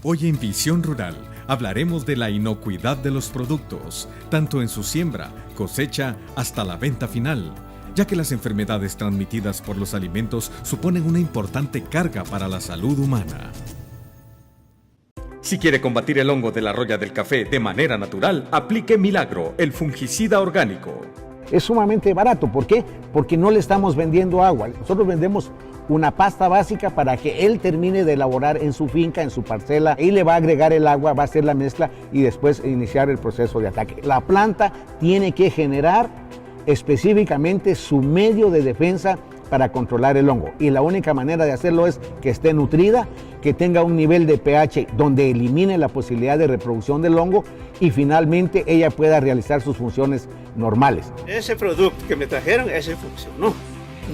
Hoy en Visión Rural hablaremos de la inocuidad de los productos, tanto en su siembra, cosecha, hasta la venta final, ya que las enfermedades transmitidas por los alimentos suponen una importante carga para la salud humana. Si quiere combatir el hongo de la roya del café de manera natural, aplique Milagro, el fungicida orgánico. Es sumamente barato. ¿Por qué? Porque no le estamos vendiendo agua. Nosotros vendemos una pasta básica para que él termine de elaborar en su finca, en su parcela, y le va a agregar el agua, va a hacer la mezcla y después iniciar el proceso de ataque. La planta tiene que generar específicamente su medio de defensa para controlar el hongo, y la única manera de hacerlo es que esté nutrida, que tenga un nivel de pH donde elimine la posibilidad de reproducción del hongo y finalmente ella pueda realizar sus funciones normales. Ese producto que me trajeron, ese funcionó.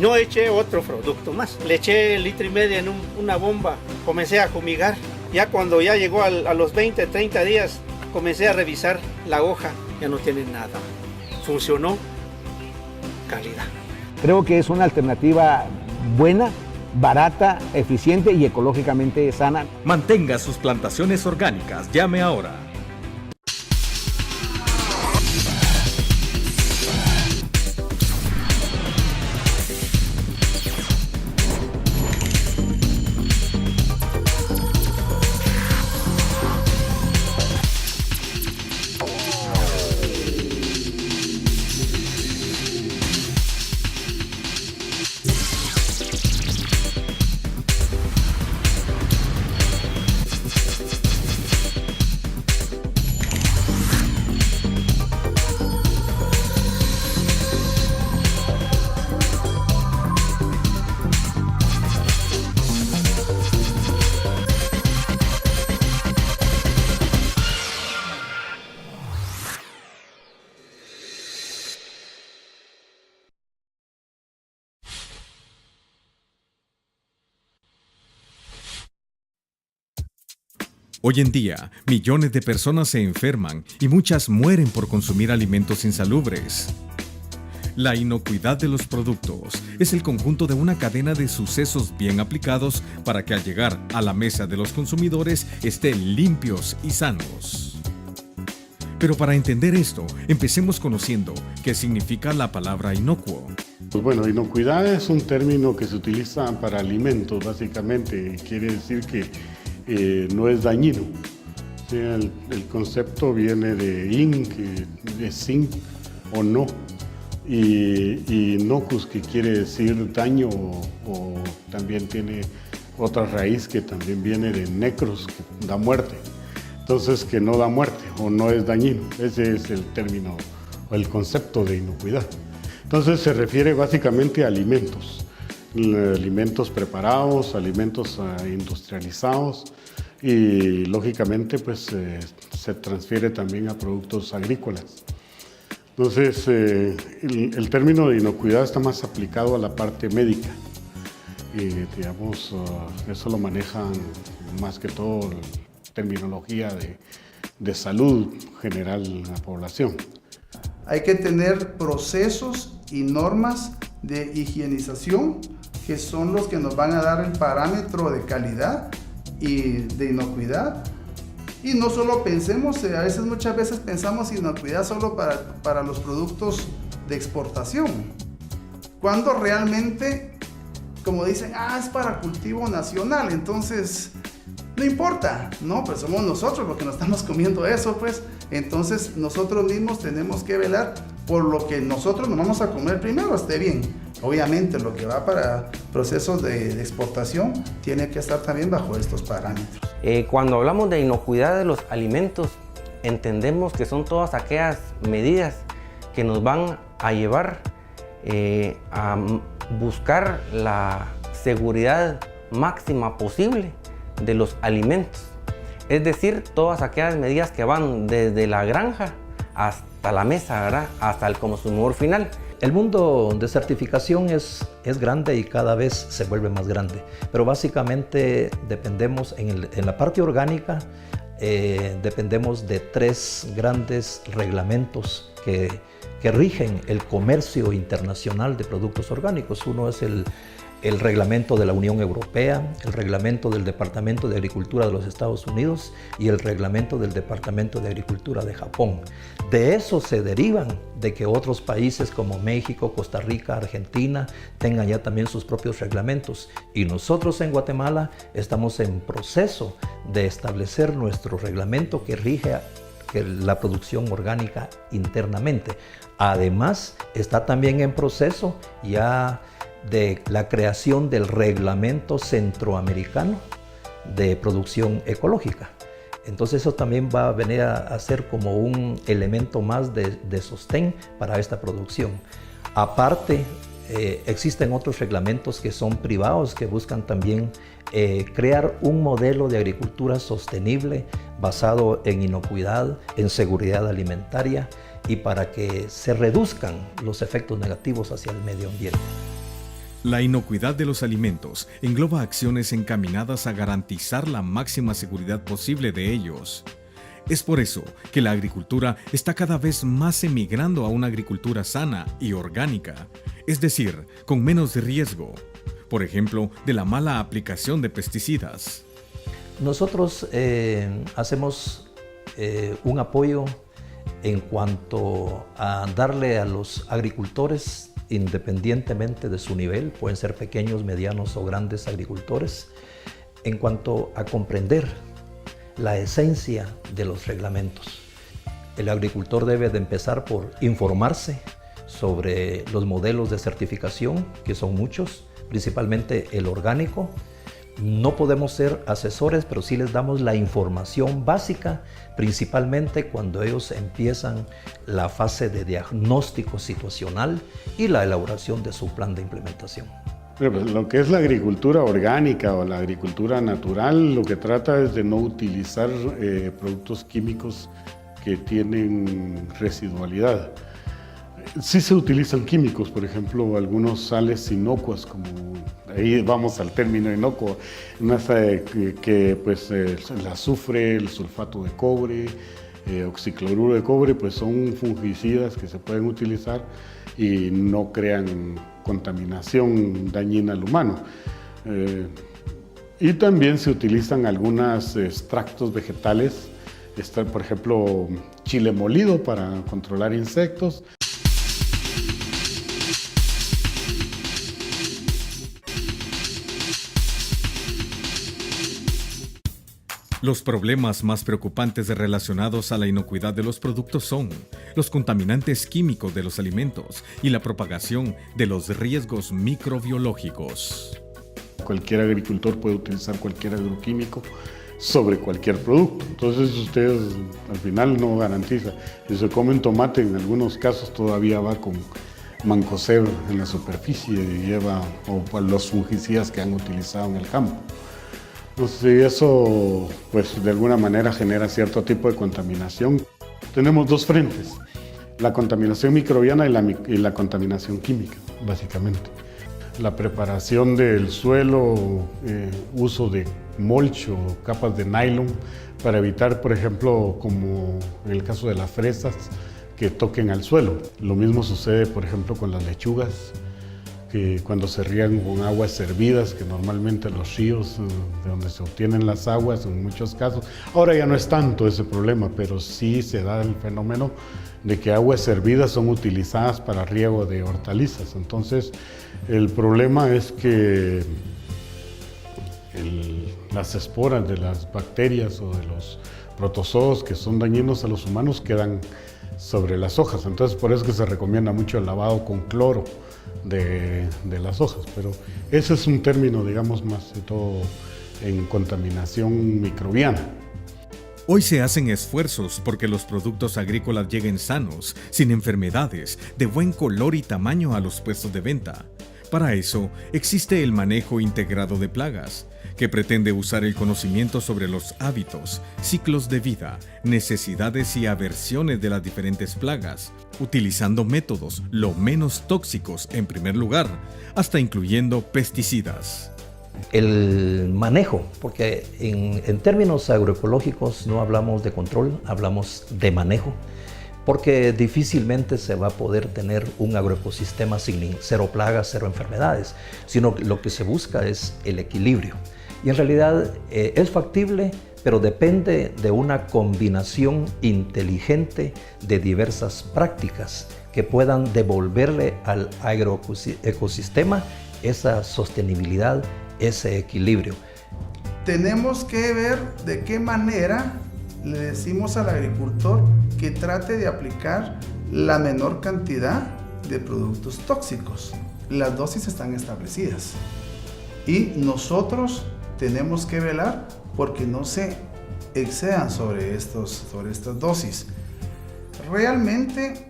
No eché otro producto más. Le eché 1,5 litros en una bomba. Comencé a fumigar. Ya cuando ya llegó a los 20, 30 días, comencé a revisar la hoja. Ya no tiene nada. Funcionó. Calidad. Creo que es una alternativa buena, barata, eficiente y ecológicamente sana. Mantenga sus plantaciones orgánicas. Llame ahora. Hoy en día, millones de personas se enferman y muchas mueren por consumir alimentos insalubres. La inocuidad de los productos es el conjunto de una cadena de sucesos bien aplicados para que al llegar a la mesa de los consumidores estén limpios y sanos. Pero para entender esto, empecemos conociendo qué significa la palabra inocuo. Pues bueno, inocuidad es un término que se utiliza para alimentos, básicamente. Quiere decir que no es dañino. O sea, el concepto viene de in, que es sin o no, y nocus, que quiere decir daño, o también tiene otra raíz que también viene de necros, que da muerte. Entonces, que no da muerte o no es dañino. Ese es el término o el concepto de inocuidad. Entonces, se refiere básicamente a alimentos. Alimentos preparados, alimentos industrializados, y lógicamente pues se transfiere también a productos agrícolas. Entonces el término de inocuidad está más aplicado a la parte médica, y digamos eso lo manejan más que todo terminología de salud general en la población. Hay que tener procesos y normas de higienización que son los que nos van a dar el parámetro de calidad y de inocuidad. Y no solo pensemos, muchas veces pensamos inocuidad solo para los productos de exportación, cuando realmente, como dicen, es para cultivo nacional, entonces no importa, no, pues somos nosotros los que nos estamos comiendo eso, pues. Entonces nosotros mismos tenemos que velar por lo que nosotros nos vamos a comer primero esté bien. Obviamente lo que va para procesos de exportación tiene que estar también bajo estos parámetros. Cuando hablamos de inocuidad de los alimentos, entendemos que son todas aquellas medidas que nos van a llevar a buscar la seguridad máxima posible de los alimentos. Es decir, todas aquellas medidas que van desde la granja hasta la mesa, ¿verdad? Hasta el consumidor final. El mundo de certificación es grande y cada vez se vuelve más grande, pero básicamente dependemos en la parte orgánica, dependemos de 3 grandes reglamentos que rigen el comercio internacional de productos orgánicos. Uno es el el reglamento de la Unión Europea, el reglamento del Departamento de Agricultura de los Estados Unidos y el reglamento del Departamento de Agricultura de Japón. De eso se derivan de que otros países como México, Costa Rica, Argentina tengan ya también sus propios reglamentos. Y nosotros en Guatemala estamos en proceso de establecer nuestro reglamento que rige la producción orgánica internamente. Además, está también en proceso ya de la creación del reglamento centroamericano de producción ecológica. Entonces eso también va a venir a ser como un elemento más de sostén para esta producción. Aparte, existen otros reglamentos que son privados que buscan también crear un modelo de agricultura sostenible basado en inocuidad, en seguridad alimentaria y para que se reduzcan los efectos negativos hacia el medio ambiente. La inocuidad de los alimentos engloba acciones encaminadas a garantizar la máxima seguridad posible de ellos. Es por eso que la agricultura está cada vez más emigrando a una agricultura sana y orgánica, es decir, con menos riesgo, por ejemplo, de la mala aplicación de pesticidas. Nosotros hacemos un apoyo en cuanto a darle a los agricultores, independientemente de su nivel, pueden ser pequeños, medianos o grandes agricultores, en cuanto a comprender la esencia de los reglamentos. El agricultor debe de empezar por informarse sobre los modelos de certificación, que son muchos, principalmente el orgánico. No podemos ser asesores, pero sí les damos la información básica, principalmente cuando ellos empiezan la fase de diagnóstico situacional y la elaboración de su plan de implementación. Lo que es la agricultura orgánica o la agricultura natural, lo que trata es de no utilizar productos químicos que tienen residualidad. Sí se utilizan químicos, por ejemplo, algunos sales inocuas, como ahí vamos al término inocuo, pues el azufre, el sulfato de cobre, oxicloruro de cobre, pues son fungicidas que se pueden utilizar y no crean contaminación dañina al humano. Y también se utilizan algunos extractos vegetales, por ejemplo, chile molido para controlar insectos. Los problemas más preocupantes relacionados a la inocuidad de los productos son los contaminantes químicos de los alimentos y la propagación de los riesgos microbiológicos. Cualquier agricultor puede utilizar cualquier agroquímico sobre cualquier producto. Entonces usted al final no garantiza. Si se come un tomate, en algunos casos todavía va con mancozeb en la superficie y lleva los fungicidas que han utilizado en el campo. Entonces eso pues de alguna manera genera cierto tipo de contaminación. Tenemos dos frentes, la contaminación microbiana y la contaminación química, básicamente. La preparación del suelo, uso de mulch o capas de nylon para evitar, por ejemplo, como en el caso de las fresas, que toquen al suelo. Lo mismo sucede, por ejemplo, con las lechugas, que cuando se riegan con aguas hervidas, que normalmente los ríos de donde se obtienen las aguas, en muchos casos, ahora ya no es tanto ese problema, pero sí se da el fenómeno de que aguas hervidas son utilizadas para riego de hortalizas. Entonces, el problema es que las esporas de las bacterias o de los protozoos que son dañinos a los humanos quedan sobre las hojas. Entonces, por eso que se recomienda mucho el lavado con cloro de las hojas, pero ese es un término, digamos, más de todo en contaminación microbiana. Hoy se hacen esfuerzos porque los productos agrícolas lleguen sanos, sin enfermedades, de buen color y tamaño a los puestos de venta. Para eso existe el manejo integrado de plagas, que pretende usar el conocimiento sobre los hábitos, ciclos de vida, necesidades y aversiones de las diferentes plagas, utilizando métodos lo menos tóxicos en primer lugar, hasta incluyendo pesticidas. El manejo, porque en términos agroecológicos no hablamos de control, hablamos de manejo. porque difícilmente se va a poder tener un agroecosistema sin cero plagas, cero enfermedades, sino que lo que se busca es el equilibrio. Y en realidad es factible, pero depende de una combinación inteligente de diversas prácticas que puedan devolverle al agroecosistema esa sostenibilidad, ese equilibrio. Tenemos que ver de qué manera le decimos al agricultor que trate de aplicar la menor cantidad de productos tóxicos. Las dosis están establecidas y nosotros tenemos que velar porque no se excedan sobre estas dosis. Realmente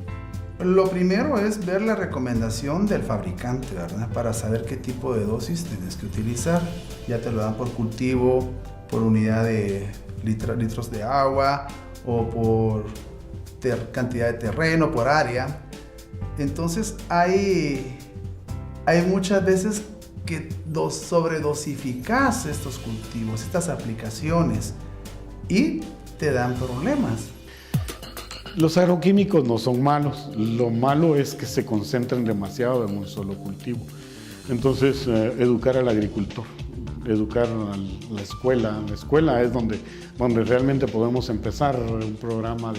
lo primero es ver la recomendación del fabricante, ¿verdad? Para saber qué tipo de dosis tienes que utilizar. Ya te lo dan por cultivo, por unidad de litros de agua o por cantidad de terreno, por área. Entonces hay muchas veces que sobredosificas estos cultivos, estas aplicaciones, y te dan problemas. Los agroquímicos no son malos, lo malo es que se concentran demasiado en un solo cultivo. Entonces, educar al agricultor, educar a la escuela. La escuela es donde realmente podemos empezar un programa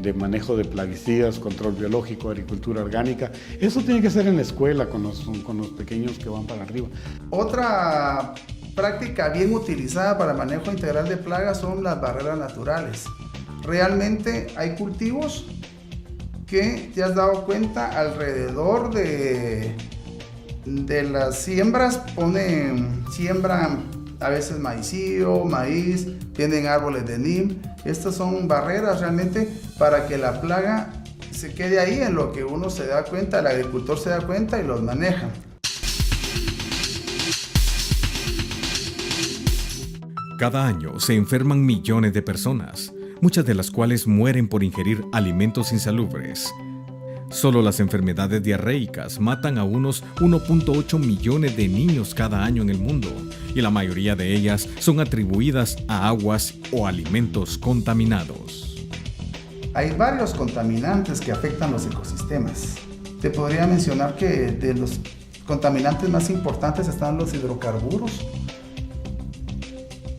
de manejo de plaguicidas, control biológico, agricultura orgánica. Eso tiene que ser en la escuela con los pequeños que van para arriba. Otra práctica bien utilizada para el manejo integral de plagas son las barreras naturales. Realmente hay cultivos que te has dado cuenta alrededor de las siembras, siembran a veces maicillo, maíz, tienen árboles de nim. Estas son barreras realmente para que la plaga se quede ahí en lo que uno se da cuenta, el agricultor se da cuenta y los maneja. Cada año se enferman millones de personas, muchas de las cuales mueren por ingerir alimentos insalubres. Solo las enfermedades diarreicas matan a unos 1.8 millones de niños cada año en el mundo, y la mayoría de ellas son atribuidas a aguas o alimentos contaminados. Hay varios contaminantes que afectan los ecosistemas. Te podría mencionar que de los contaminantes más importantes están los hidrocarburos.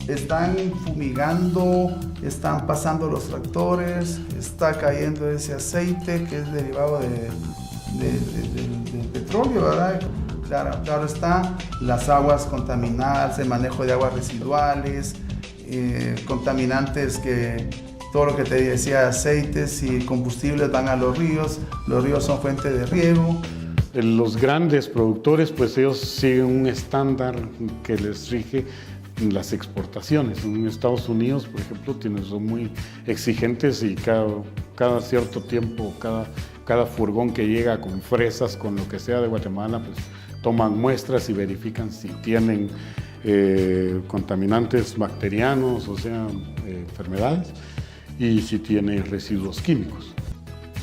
Están fumigando, están pasando los tractores, está cayendo ese aceite que es derivado del petróleo, ¿verdad? Claro está, las aguas contaminadas, el manejo de aguas residuales, contaminantes que todo lo que te decía, aceites y combustibles van a los ríos son fuente de riego. Los grandes productores, pues ellos siguen un estándar que les rige las exportaciones. En Estados Unidos, por ejemplo, son muy exigentes y cada cierto tiempo, cada furgón que llega con fresas, con lo que sea de Guatemala, pues toman muestras y verifican si tienen contaminantes bacterianos, o sea, enfermedades, y si tiene residuos químicos.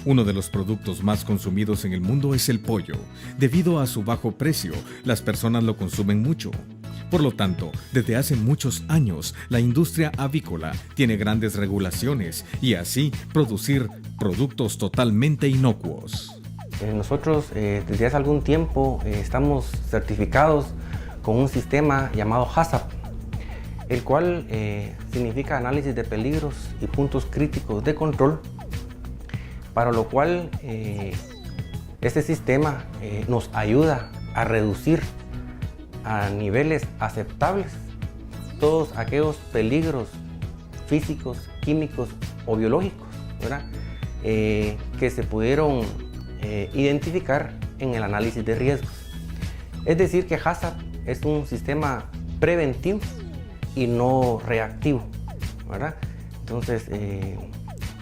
Uno de los productos más consumidos en el mundo es el pollo. Debido a su bajo precio, las personas lo consumen mucho. Por lo tanto, desde hace muchos años, la industria avícola tiene grandes regulaciones y así producir productos totalmente inocuos. Nosotros desde hace algún tiempo estamos certificados con un sistema llamado HACCP, el cual significa análisis de peligros y puntos críticos de control, para lo cual este sistema nos ayuda a reducir a niveles aceptables todos aquellos peligros físicos, químicos o biológicos, ¿verdad? Que se pudieron identificar en el análisis de riesgos. Es decir, que HACCP es un sistema preventivo y no reactivo, ¿verdad? Entonces,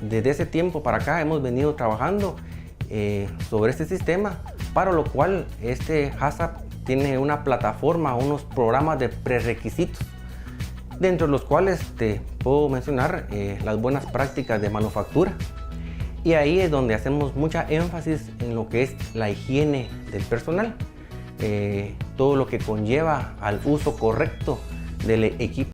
desde ese tiempo para acá hemos venido trabajando sobre este sistema, para lo cual este HACCP tiene una plataforma, unos programas de prerequisitos, dentro de los cuales te puedo mencionar las buenas prácticas de manufactura. Y ahí es donde hacemos mucha énfasis en lo que es la higiene del personal, todo lo que conlleva al uso correcto del equipo.